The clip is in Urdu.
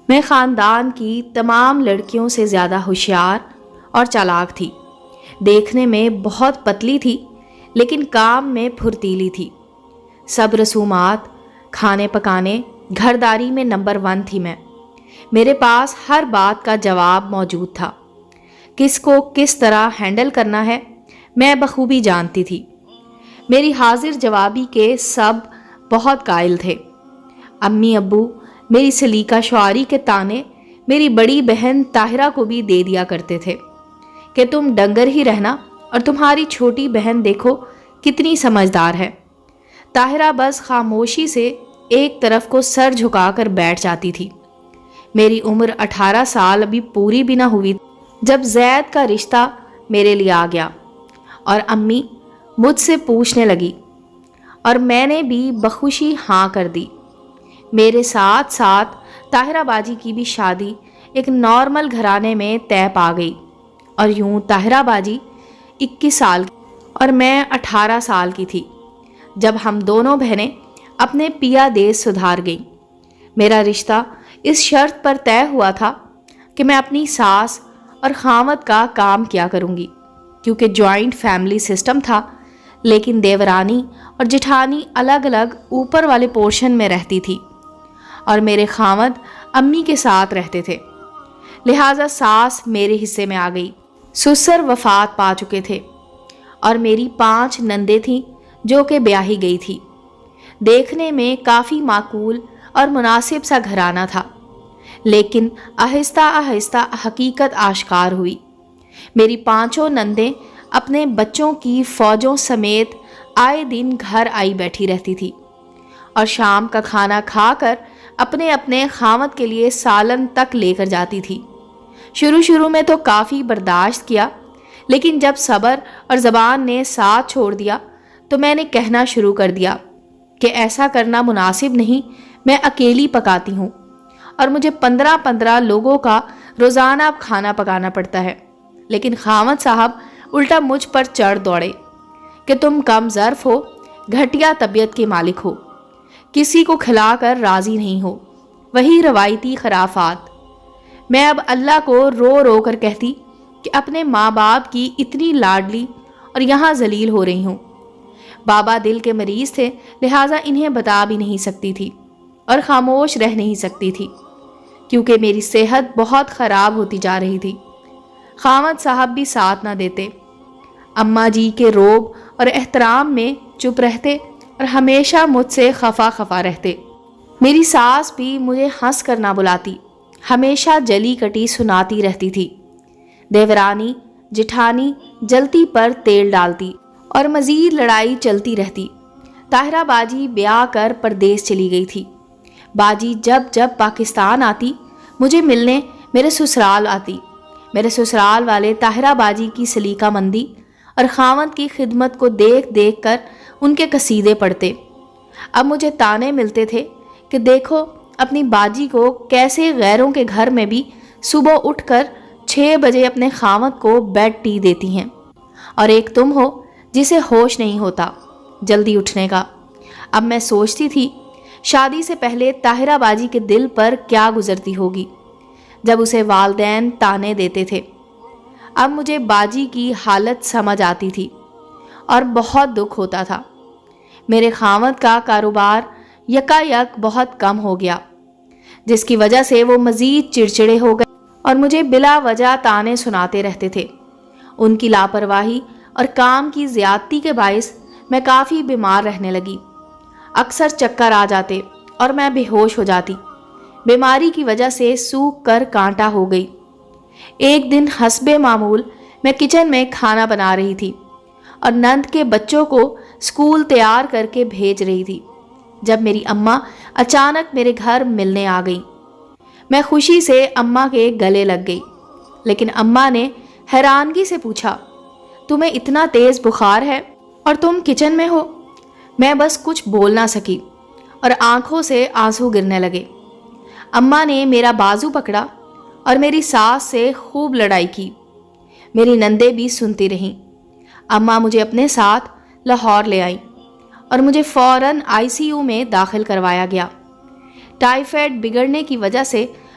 میں خاندان کی تمام لڑکیوں سے زیادہ ہوشیار اور چالاک تھی۔ دیکھنے میں بہت پتلی تھی لیکن کام میں پھرتیلی تھی۔ سب رسومات، کھانے پکانے، گھرداری میں نمبر 1 تھی میں۔ میرے پاس ہر بات کا جواب موجود تھا۔ کس کو کس طرح ہینڈل کرنا ہے میں بخوبی جانتی تھی۔ میری حاضر جوابی کے سب بہت قائل تھے۔ امی ابو میری سلیقہ شعاری کے طعنے میری بڑی بہن طاہرہ کو بھی دے دیا کرتے تھے کہ تم ڈنگر ہی رہنا اور تمہاری چھوٹی بہن دیکھو کتنی سمجھدار ہے۔ طاہرہ بس خاموشی سے ایک طرف کو سر جھکا کر بیٹھ جاتی تھی۔ میری عمر 18 سال ابھی پوری بھی نہ ہوئی جب زید کا رشتہ میرے لیے آ گیا اور امی مجھ سے پوچھنے لگی اور میں نے بھی بخوشی ہاں کر دی۔ میرے ساتھ ساتھ طاہرہ باجی کی بھی شادی ایک نارمل گھرانے میں طے پا گئی اور یوں طاہرہ باجی 21 سال اور میں 18 سال کی تھی جب ہم دونوں بہنیں اپنے پیا دیس سدھار گئیں۔ میرا رشتہ اس شرط پر طے ہوا تھا کہ میں اپنی ساس اور خاوند کا کام کیا کروں گی، کیونکہ جوائنٹ فیملی سسٹم تھا، لیکن دیورانی اور جٹھانی الگ الگ اوپر والے پورشن میں رہتی تھی اور میرے خاوند امی کے ساتھ رہتے تھے، لہٰذا ساس میرے حصے میں آ گئی۔ سسر وفات پا چکے تھے اور میری 5 نندیں تھیں جو کہ بیاہی گئی تھی۔ دیکھنے میں کافی معقول اور مناسب سا گھرانہ تھا، لیکن آہستہ آہستہ حقیقت آشکار ہوئی۔ میری 5 نندیں اپنے بچوں کی فوجوں سمیت آئے دن گھر آئی بیٹھی رہتی تھی اور شام کا کھانا کھا کر اپنے اپنے خاوند کے لیے سالن تک لے کر جاتی تھی۔ شروع میں تو کافی برداشت کیا، لیکن جب صبر اور زبان نے ساتھ چھوڑ دیا تو میں نے کہنا شروع کر دیا کہ ایسا کرنا مناسب نہیں، میں اکیلی پکاتی ہوں اور مجھے 15 لوگوں کا روزانہ اب کھانا پکانا پڑتا ہے۔ لیکن خاوند صاحب الٹا مجھ پر چڑھ دوڑے کہ تم کم ظرف ہو، گھٹیا طبیعت کے مالک ہو، کسی کو کھلا کر راضی نہیں ہو، وہی روایتی خرافات۔ میں اب اللہ کو رو رو کر کہتی کہ اپنے ماں باپ کی اتنی لاڈلی اور یہاں ذلیل ہو رہی ہوں۔ بابا دل کے مریض تھے، لہٰذا انہیں بتا بھی نہیں سکتی تھی اور خاموش رہ نہیں سکتی تھی، کیونکہ میری صحت بہت خراب ہوتی جا رہی تھی۔ خاوند صاحب بھی ساتھ نہ دیتے، اماں جی کے روب اور احترام میں چپ رہتے اور ہمیشہ مجھ سے خفا رہتے۔ میری ساس بھی مجھے ہنس کر نہ بلاتی، ہمیشہ جلی کٹی سناتی رہتی تھی۔ دیورانی جٹھانی جلتی پر تیل ڈالتی اور مزید لڑائی چلتی رہتی۔ طاہرہ باجی بیاہ کر پردیس چلی گئی تھی۔ باجی جب پاکستان آتی مجھے ملنے میرے سسرال آتی۔ میرے سسرال والے طاہرہ باجی کی سلیقہ مندی اور خاوند کی خدمت کو دیکھ دیکھ کر ان کے قصیدے پڑھتے۔ اب مجھے طعنے ملتے تھے کہ دیکھو اپنی باجی کو کیسے غیروں کے گھر میں بھی صبح اٹھ کر 6 بجے اپنے خاوند کو بیڈ ٹی دیتی ہیں، اور ایک تم ہو جسے ہوش نہیں ہوتا جلدی اٹھنے کا۔ اب میں سوچتی تھی شادی سے پہلے طاہرہ باجی کے دل پر کیا گزرتی ہوگی جب اسے والدین طعنے دیتے تھے۔ اب مجھے باجی کی حالت سمجھ آتی تھی اور بہت دکھ ہوتا تھا۔ میرے خاوند کا کاروبار یکایک بہت کم ہو گیا، جس کی وجہ سے وہ مزید چڑچڑے ہو گئے اور مجھے بلا وجہ طعنے سناتے رہتے تھے۔ ان کی لاپرواہی اور کام کی زیادتی کے باعث میں کافی بیمار رہنے لگی۔ اکثر چکر آ جاتے اور میں بے ہوش ہو جاتی۔ بیماری کی وجہ سے سوکھ کر کانٹا ہو گئی۔ ایک دن حسب معمول میں کچن میں کھانا بنا رہی تھی اور نند کے بچوں کو اسکول تیار کر کے بھیج رہی تھی جب میری اماں اچانک میرے گھر ملنے آ گئی۔ میں خوشی سے اماں کے گلے لگ گئی، لیکن اماں نے حیرانگی سے پوچھا، تمہیں اتنا تیز بخار ہے اور تم کچن میں ہو؟ میں بس کچھ بول نہ سکی اور آنکھوں سے آنسو گرنے لگے۔ اماں نے میرا بازو پکڑا اور میری ساس سے خوب لڑائی کی۔ میری نندیں بھی سنتی رہیں۔ اماں مجھے اپنے ساتھ لاہور لے آئیں اور مجھے فوراً ICU میں داخل کروایا گیا۔ ٹائیفائڈ بگڑنے کی وجہ سے